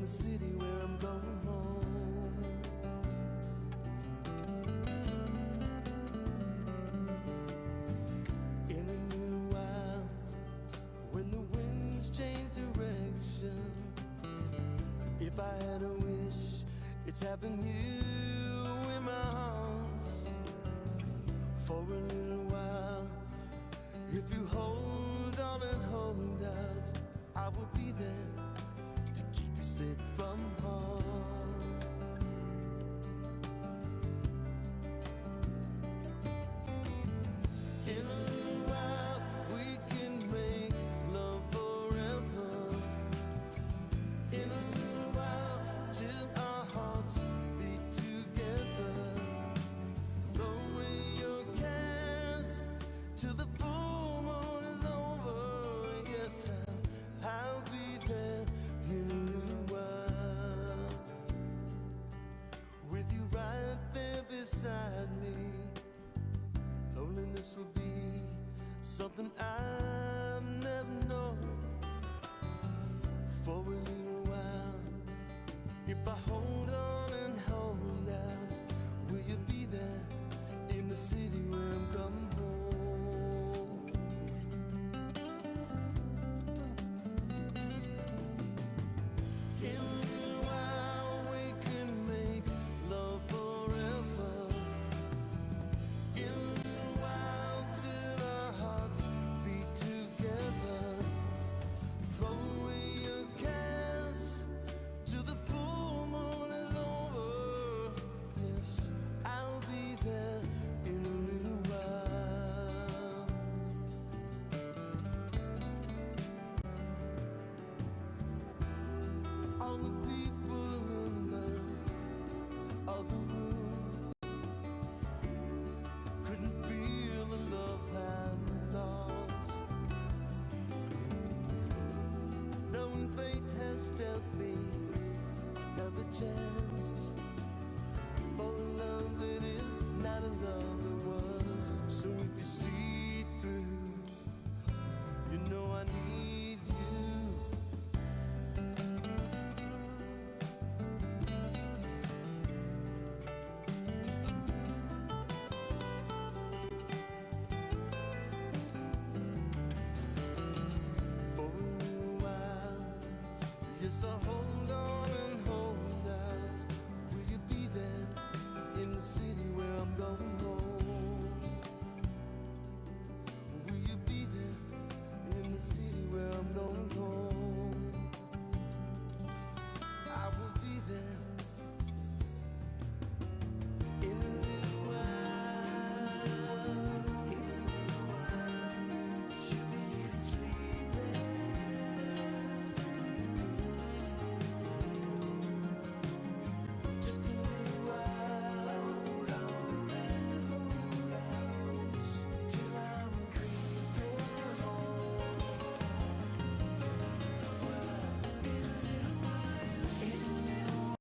the city where I'm going home. In a little while, when the winds change direction, if I had a wish, it's having you in my arms. For a little while, if you hold on and hold out, I will be there to keep you safe from harm. In a little while, we can make love forever. In a little while, till our hearts beat together. Throw away your cares till the full moon is over. Yes, I'll be there in a little while, with you right there beside me. Loneliness will be something I've never known. For a little while, if I hold on and hold out, will you be there in the city where I'm coming home? In a little while, we can make love forever. In a little while, till our hearts beat together. Throw away your cares till the full moon is over. Yes, I'll be there in a little while. All the people in the other room couldn't feel the love I'd lost, knowing fate has dealt me another chance.